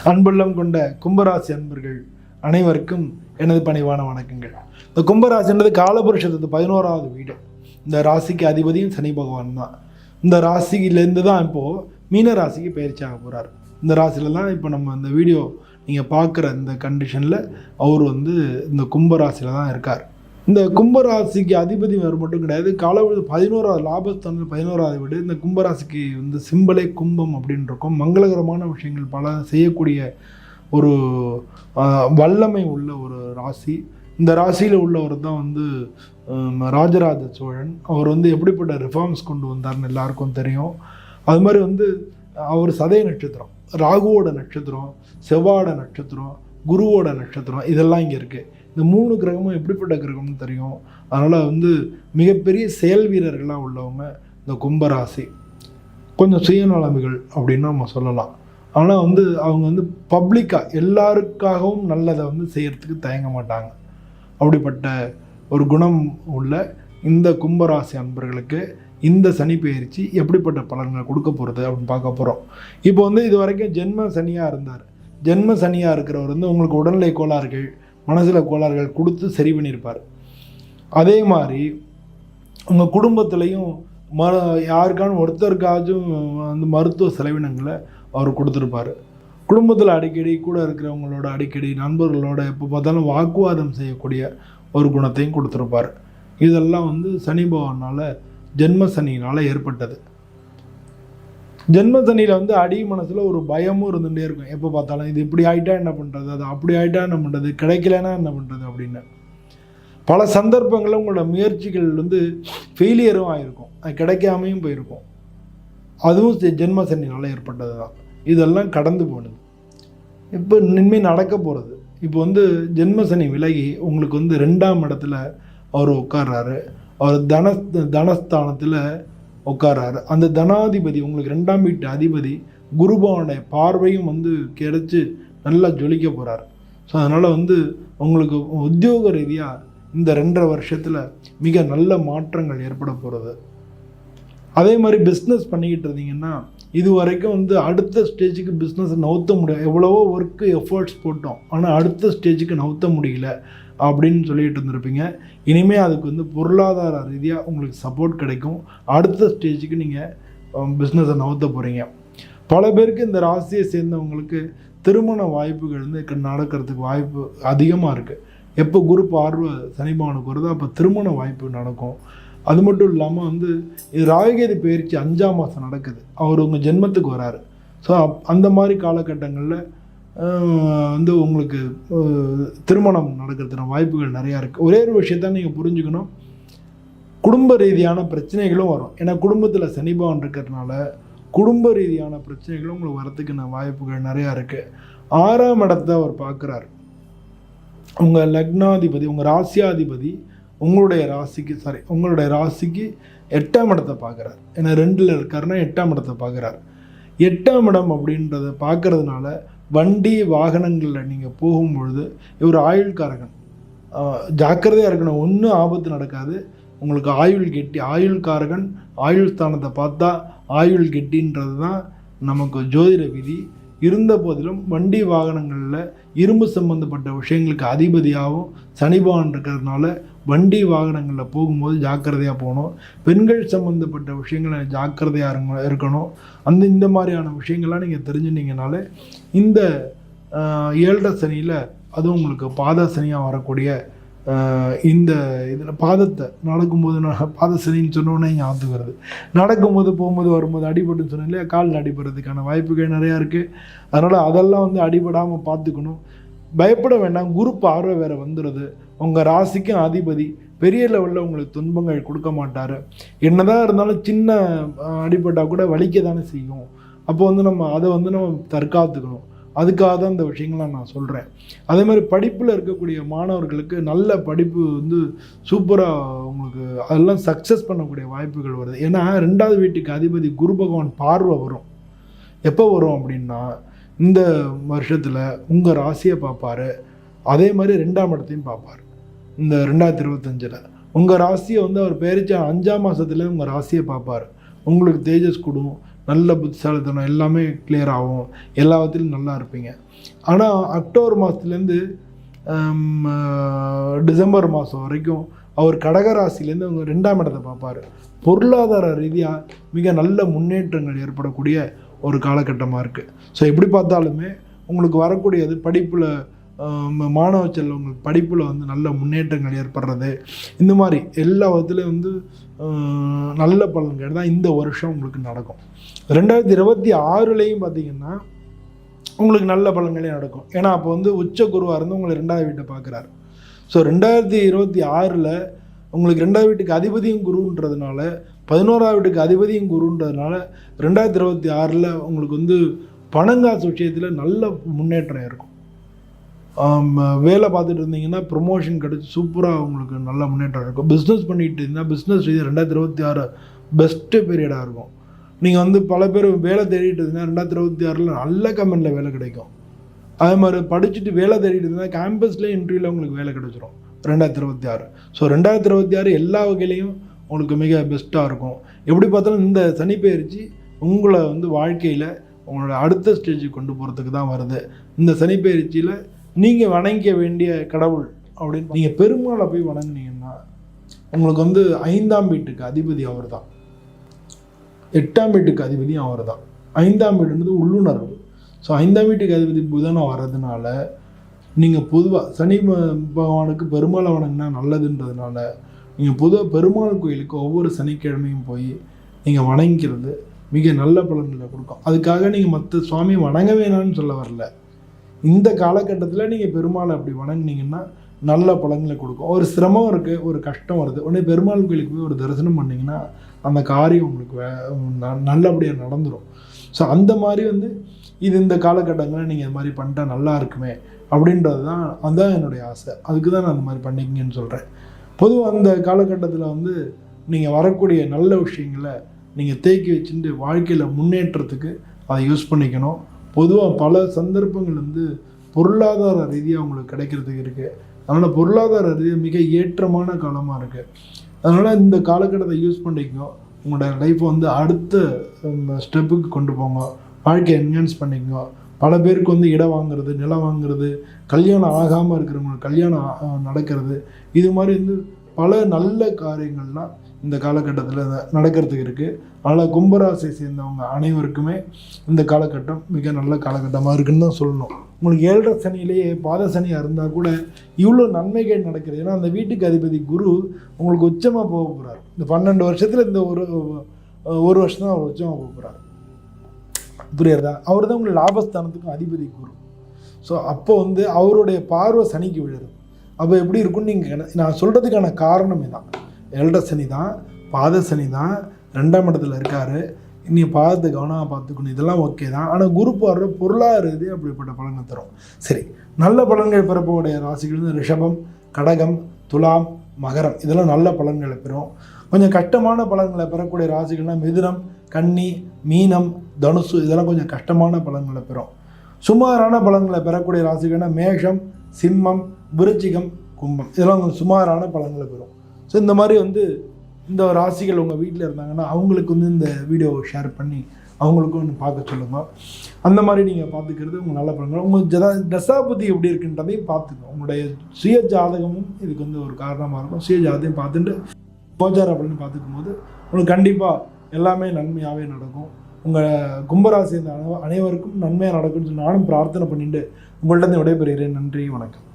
அன்புள்ளம் கொண்ட கும்பராசி அன்பர்கள் அனைவருக்கும் எனது பணிவான வணக்கங்கள். இந்த கும்பராசின்றது காலபுருஷத்து 11வது வீடு. இந்த ராசிக்கு அதிபதியும் சனி பகவான் தான். இந்த ராசியிலேருந்து தான் இப்போது மீன ராசிக்கு பயிற்சி ஆக போகிறார். இந்த ராசியில தான் இப்போ நம்ம இந்த வீடியோ நீங்கள் பார்க்குற இந்த கண்டிஷனில் அவர் இந்த கும்பராசியில் தான் இருக்கார். இந்த கும்பராசிக்கு அதிபதி வேறு மட்டும் கிடையாது, காலபுருஷ 11வது லாபஸ்தானத்தில் 11வது வீடு. இந்த கும்பராசிக்கு சிம்பலே கும்பம் அப்படின்னு இருக்கும். மங்களகரமான விஷயங்கள் பல செய்யக்கூடிய ஒரு வல்லமை உள்ள ஒரு ராசி. இந்த ராசியில் உள்ளவர் தான் ராஜராஜ சோழன். அவர் எப்படிப்பட்ட ரிஃபார்ம்ஸ் கொண்டு வந்தார்னு எல்லாருக்கும் தெரியும். அது மாதிரி அவர் சதய நட்சத்திரம், ராகுவோட நட்சத்திரம், செவ்வாயோட நட்சத்திரம், குருவோட நட்சத்திரம், இதெல்லாம் இங்கே இருக்குது. இந்த 3 கிரகமும் எப்படிப்பட்ட கிரகம்னு தெரியும். அதனால் மிகப்பெரிய செயல் வீரர்களாக உள்ளவங்க இந்த கும்பராசி. கொஞ்சம் சுயநலமிகள் அப்படின்னு நம்ம சொல்லலாம். ஆனால் அவங்க பப்ளிக்காக எல்லாருக்காகவும் நல்லதை செய்கிறதுக்கு தயங்க மாட்டாங்க. அப்படிப்பட்ட ஒரு குணம் உள்ள இந்த கும்பராசி அன்பர்களுக்கு இந்த சனி பயிற்சி எப்படிப்பட்ட பலன்களை கொடுக்க போகிறது அப்படின்னு பார்க்க போகிறோம். இப்போ இது வரைக்கும் ஜென்ம சனியாக இருந்தார். ஜென்ம சனியாக இருக்கிறவர் உங்களுக்கு உடல்நிலை கோளாறுகள், மனசில் கோளாறுகள் கொடுத்து சரி பண்ணியிருப்பார். அதே மாதிரி உங்கள் குடும்பத்துலேயும் யாருக்கான ஒருத்தருக்காச்சும் மருத்துவ செலவினங்களை அவர் கொடுத்துருப்பார். குடும்பத்தில் அடிக்கடி கூட இருக்கிறவங்களோட அடிக்கடி நண்பர்களோட எப்போ பார்த்தாலும் வாக்குவாதம் செய்யக்கூடிய ஒரு குணத்தையும் கொடுத்துருப்பார். இதெல்லாம் சனி பகவானால் ஜென்ம சனியினால் ஏற்பட்டது. ஜென்ம சனியில் அடி மனசில் ஒரு பயமும் இருந்துகிட்டே இருக்கும். எப்போ பார்த்தாலும் இது இப்படி ஆகிட்டா என்ன பண்ணுறது, அது அப்படி ஆகிட்டா என்ன பண்ணுறது, கிடைக்கலன்னா என்ன பண்ணுறது அப்படின்னு பல சந்தர்ப்பங்களில் உங்களோட முயற்சிகள் ஃபெயிலியரும் ஆகிருக்கும், அது கிடைக்காமையும் போயிருக்கும். அதுவும் ஜென்ம சனினால் ஏற்பட்டது தான். இதெல்லாம் கடந்து போனது. இப்போ இனிமேல் நடக்க போகிறது. இப்போ ஜென்ம சனி விலகி உங்களுக்கு 2ஆம் இடத்துல அவர் உட்கார்றாரு. அவர் தனஸ்தானத்தில் உட்காராரு. அந்த தனாதிபதி உங்களுக்கு 2ஆம் வீட்டு அதிபதி குருபவனுடைய பார்வையும் கிடைச்சி நல்லா ஜொலிக்க போகிறார். ஸோ அதனால் உங்களுக்கு உத்தியோக ரீதியாக இந்த 2.5 வருஷத்தில் மிக நல்ல மாற்றங்கள் ஏற்பட போகிறது. அதே மாதிரி பிஸ்னஸ் பண்ணிக்கிட்டு இருந்தீங்கன்னா இது வரைக்கும் அடுத்த ஸ்டேஜுக்கு பிஸ்னஸ் நவுத்த முடியும். எவ்வளவோ ஒர்க்கு எஃபர்ட்ஸ் போட்டோம், ஆனால் அடுத்த ஸ்டேஜுக்கு நவுத்த முடியல அப்படின்னு சொல்லிட்டு இருந்திருப்பீங்க. இனிமேல் அதுக்கு பொருளாதார ரீதியாக உங்களுக்கு சப்போர்ட் கிடைக்கும். அடுத்த ஸ்டேஜுக்கு நீங்கள் பிஸ்னஸை நவுத்த போகிறீங்க. பல பேருக்கு இந்த ராசியை சேர்ந்தவங்களுக்கு திருமண வாய்ப்புகள் நடக்கிறதுக்கு வாய்ப்பு அதிகமாக இருக்குது. எப்போ குரு பார்வை சனி பகவானுக்கு வருதோ அப்போ திருமண வாய்ப்பு நடக்கும். அது மட்டும் இல்லாமல் இது ராகுகேது பயிற்சி 5ஆம் மாதம் நடக்குது. அவர் உங்கள் ஜென்மத்துக்கு வராரு. ஸோ அந்த மாதிரி காலகட்டங்களில் உங்களுக்கு திருமணம் நடக்கிறதுன வாய்ப்புகள் நிறையா இருக்குது. ஒரே ஒரு விஷயத்தான் நீங்கள் புரிஞ்சுக்கணும், குடும்ப ரீதியான பிரச்சனைகளும் வரும். ஏன்னா குடும்பத்தில் சனி பகவான் இருக்கிறதுனால குடும்ப ரீதியான பிரச்சனைகளும் உங்களுக்கு வரத்துக்கான வாய்ப்புகள் நிறையா இருக்குது. 6ஆம் இடத்தை அவர் பார்க்குறாரு. உங்கள் லக்னாதிபதி, உங்கள் ராசியாதிபதி உங்களுடைய ராசிக்கு 8ஆம் இடத்தை பார்க்குறார். ஏன்னா 2ல் இருக்காருன்னா 8ஆம் இடத்தை பார்க்குறார். 8ஆம் இடம் அப்படின்றத பார்க்கறதுனால வண்டி வாகனங்களில் நீங்கள் போகும்பொழுது இவர் ஆயுள்காரகன், ஜாக்கிரதையாக இருக்கணும். ஒன்றும் ஆபத்து நடக்காது. உங்களுக்கு ஆயுள்காரகன் ஆயுள் ஸ்தானத்தை பார்த்தா ஆயுள் கெட்டின்றது தான் நமக்கு ஜோதிட விதி. இருந்த போதிலும் வண்டி வாகனங்களில் இரும்பு சம்பந்தப்பட்ட விஷயங்களுக்கு அதிபதியாகவும் சனி பகவான் இருக்கிறதுனால வண்டி வாகனங்களில் போகும்போது ஜாக்கிரதையாக போகணும். பெண்கள் சம்மந்தப்பட்ட விஷயங்களை ஜாக்கிரதையாக இருக்கணும். இந்த மாதிரியான விஷயங்கள்லாம் நீங்கள் தெரிஞ்சுனீங்கனாலே இந்த 7.5 சனியில் அதுவும் உங்களுக்கு பாத சனியாக வரக்கூடிய இந்த இதில் பாதத்தை நடக்கும்போது பாத சனின்னு சொன்னோன்னே ஞாபகம் வருது. நடக்கும்போது போகும்போது வரும்போது அடிபட்டுன்னு சொன்னேன் இல்லையா, காலில் அடிபடுறதுக்கான வாய்ப்புகள் நிறையா இருக்குது. அதனால் அதெல்லாம் அடிபடாமல் பார்த்துக்கணும். பயப்பட வேண்டாம். குரு பார்வை வேறு வந்துடுது. உங்கள் ராசிக்கும் அதிபதி பெரிய லெவலில் உங்களுக்கு துன்பங்கள் கொடுக்க மாட்டார். என்னதான் இருந்தாலும் சின்ன அடிபட்டால் கூட வலிக்க தானே செய்யும். அப்போ நம்ம அதை நம்ம தற்காத்துக்கணும். அதுக்காக தான் இந்த விஷயங்கள்லாம் நான் சொல்கிறேன். அதே மாதிரி படிப்பில் இருக்கக்கூடிய மாணவர்களுக்கு நல்ல படிப்பு சூப்பராக உங்களுக்கு அதெல்லாம் சக்ஸஸ் பண்ணக்கூடிய வாய்ப்புகள் வருது. ஏன்னா 2ஆவது வீட்டுக்கு அதிபதி குரு பகவான் பார்வை வரும். எப்போ வரும் அப்படின்னா இந்த வருஷத்தில் உங்கள் ராசியை பார்ப்பார். அதே மாதிரி 2ஆம் இடத்தையும் பார்ப்பார். இந்த 2025 உங்கள் ராசியை அவர் பயிற்சி 5ஆம் மாதத்துல உங்கள் ராசியை பார்ப்பார். உங்களுக்கு தேஜஸ் கொடுக்கும், நல்ல புத்திசாலித்தனம் எல்லாமே கிளியர் ஆகும், எல்லா விதத்திலும் நல்லா இருப்பீங்க. ஆனால் அக்டோபர் மாதத்துலேருந்து டிசம்பர் மாதம் வரைக்கும் அவர் கடகராசிலேருந்து அவங்க 2ஆம் இடத்தை பார்ப்பார். பொருளாதார ரீதியாக மிக நல்ல முன்னேற்றங்கள் ஏற்படக்கூடிய ஒரு காலகட்டமாக இருக்குது. ஸோ எப்படி பார்த்தாலுமே உங்களுக்கு வரக்கூடியது படிப்பில், மாணவ செல்வங்களுக்கு படிப்பில் வந்து நல்ல முன்னேற்றங்கள் ஏற்படுறது, இந்த மாதிரி எல்லா விதத்துலேயும் நல்ல பலன்கள் தான் இந்த வருஷம் உங்களுக்கு நடக்கும். 2026லேயும் பார்த்திங்கன்னா உங்களுக்கு நல்ல பலன்களே நடக்கும். ஏன்னா அப்போ உச்ச குருவாக இருந்து உங்களை 2ஆவது வீட்டை பார்க்குறாரு. ஸோ 2026ல் உங்களுக்கு 2ஆவது வீட்டுக்கு அதிபதியும் குருன்றதுனால, 11ஆவது வீட்டுக்கு அதிபதியும் குருன்றதுனால 2026ல் உங்களுக்கு பணங்காசு விஷயத்தில் நல்ல முன்னேற்றம் இருக்கும். வேலை பார்த்துட்டு இருந்தீங்கன்னா ப்ரொமோஷன் கிடச்சி சூப்பராக உங்களுக்கு நல்ல முன்னேற்றம் இருக்கும். பிஸ்னஸ் பண்ணிகிட்டு இருந்தால் பிஸ்னஸ் ரீதியாக 2026 பெஸ்ட்டு பீரியடாக இருக்கும். நீங்கள் பல பேர் வேலை தேடிட்டு இருந்தால் 2026ல் நல்ல கம்பெனியில் வேலை கிடைக்கும். அதே மாதிரி படிச்சுட்டு வேலை தேடிட்டு இருந்தால் கேம்பஸ்லேயே இன்டர்வியூவில் உங்களுக்கு வேலை கிடைச்சிரும் 2026. ஸோ 2026 எல்லா வகையிலையும் உங்களுக்கு மிக பெஸ்ட்டாக இருக்கும். எப்படி பார்த்தாலும் இந்த சனிப்பெயர்ச்சி உங்களை வாழ்க்கையில் உங்களோட அடுத்த ஸ்டேஜுக்கு கொண்டு போகிறதுக்கு தான் வருது. இந்த சனிப்பெயர்ச்சியில் நீங்கள் வணங்க வேண்டிய கடவுள் அப்படின்னு நீங்கள் பெருமாளை போய் வணங்குனீங்கன்னா உங்களுக்கு 5ஆம் வீட்டுக்கு அதிபதி அவர் தான், 8ஆம் வீட்டுக்கு அதிபதியும் அவர் தான். 5ஆம் வீடுன்றது உள்ளுணர்வு. ஸோ 5ஆம் வீட்டுக்கு அதிபதி புதனாக வர்றதுனால நீங்கள் பொதுவாக சனி பகவானுக்கு பெருமாளை வணங்கினா நல்லதுன்றதுனால நீங்கள் பொதுவாக பெருமாள் கோயிலுக்கு ஒவ்வொரு சனிக்கிழமையும் போய் நீங்கள் வணங்கிறது மிக நல்ல பலன்களை கொடுக்கும். அதுக்காக நீங்கள் மற்ற சுவாமியை வணங்க வேணான்னு சொல்ல வரல. இந்த காலகட்டத்தில் நீங்கள் பெருமாளை அப்படி வணங்கினீங்கன்னா நல்ல பலன்களை கொடுக்கும். ஒரு சிரமம் இருக்குது, ஒரு கஷ்டம் வருது, உடனே பெருமாள் கோயிலுக்கு போய் ஒரு தரிசனம் பண்ணிங்கன்னா அந்த காரியம் உங்களுக்கு நல்லபடியாக நடந்துடும். ஸோ அந்த மாதிரி இது இந்த காலகட்டங்களில் நீங்கள் இது மாதிரி பண்ணிட்டா நல்லா இருக்குமே அப்படின்றது தான், அதுதான் என்னுடைய ஆசை. அதுக்கு தான் நான் அந்த மாதிரி பண்ணிக்கிங்கன்னு சொல்கிறேன். பொதுவாக அந்த காலகட்டத்தில் நீங்கள் வரக்கூடிய நல்ல விஷயங்களை நீங்கள் தேக்கி வச்சுட்டு வாழ்க்கையில் முன்னேற்றத்துக்கு அதை யூஸ் பண்ணிக்கணும். பொதுவாக பல சந்தர்ப்பங்கள் பொருளாதார ரீதியாக உங்களுக்கு கிடைக்கிறதுக்கு இருக்குது. அதனால் பொருளாதார ரீதியாக மிக ஏற்றமான காலமாக இருக்குது. அதனால் இந்த காலகட்டத்தை யூஸ் பண்ணிக்கணும். உங்களோட லைஃப்பை அடுத்த ஸ்டெப்புக்கு கொண்டு போங்க, வாழ்க்கையை என்ஹான்ஸ் பண்ணிக்கோங்க. பல பேருக்கு இடம் வாங்குறது, நிலம் வாங்குறது, கல்யாணம் ஆகாமல் இருக்கிறவங்களுக்கு கல்யாணம் நடக்கிறது, இது மாதிரி பல நல்ல காரியங்கள்லாம் இந்த காலகட்டத்தில் நடக்கிறதுக்கு இருக்குது. அதனால் கும்பராசியை சேர்ந்தவங்க அனைவருக்குமே இந்த காலகட்டம் மிக நல்ல காலகட்டமாக இருக்குதுன்னு தான் சொல்லணும். உங்களுக்கு 7.5 சனியிலேயே பாத சனியாக இருந்தால் கூட இவ்வளோ நன்மைகள் நடக்கிறது. ஏன்னா அந்த வீட்டுக்கு அதிபதி குரு உங்களுக்கு உச்சமாக போக போகிறார். இந்த 12 வருஷத்தில் இந்த ஒரு வருஷம் தான் அவர் உச்சமாக போக போகிறார். புரியுறதா? அவர் தான் உங்களுக்கு லாபஸ்தானத்துக்கும் அதிபதி குரு. ஸோ அப்போ அவருடைய பார்வை சனிக்கு விழுது. அப்போ எப்படி இருக்குன்னு நீங்கள் நான் சொல்கிறதுக்கான காரணம் இதுதான். 7.5 சனி தான், பாத சனி தான், 2ஆம் இடத்துல இருக்கார். இனி பாதத்தை கவனமாக பார்த்துக்கணும், இதெல்லாம் ஓகே தான். ஆனால் குரு பார்வை பொருளாதார இது அப்படிப்பட்ட பலன்களை தரும். சரி, நல்ல பலன்கள் பெறக்கூடிய ராசிகள் ரிஷபம், கடகம், துலாம், மகரம், இதெல்லாம் நல்ல பலன்களை பெறும். கொஞ்சம் கஷ்டமான பலன்களை பெறக்கூடிய ராசிகள்னால் மிதுனம், கன்னி, மீனம், தனுசு, இதெல்லாம் கொஞ்சம் கஷ்டமான பலன்களை பெறும். சுமாரான பலன்களை பெறக்கூடிய ராசிகள்னால் மேஷம், சிம்மம், விருச்சிகம், கும்பம், இதெல்லாம் கொஞ்சம் சுமாரான பலன்களை பெறும். ஸோ இந்த மாதிரி இந்த ராசிகள் உங்கள் வீட்டில் இருந்தாங்கன்னா அவங்களுக்கு இந்த வீடியோவை ஷேர் பண்ணி அவங்களுக்கும் பார்க்க சொல்லுங்கள். அந்த மாதிரி நீங்கள் பார்த்துக்கிறது உங்கள் நல்ல பலன்கள். உங்கள் தசாபதி எப்படி இருக்குன்றதையும் பார்த்துக்கணும். உங்களுடைய சுய ஜாதகமும் இதுக்கு ஒரு காரணமாக இருக்கும். சுய ஜாதகம் பார்த்துட்டு கோச்சார பலன் பார்த்துக்கும் போது உங்களுக்கு கண்டிப்பாக எல்லாமே நன்மையாகவே நடக்கும். உங்கள் கும்பராசி அனைவருக்கும் நன்மையாக நடக்கும்னு நானும் பிரார்த்தனை பண்ணிட்டு உங்கள்கிட்ட விடைபெறுகிறேன். நன்றி, வணக்கம்.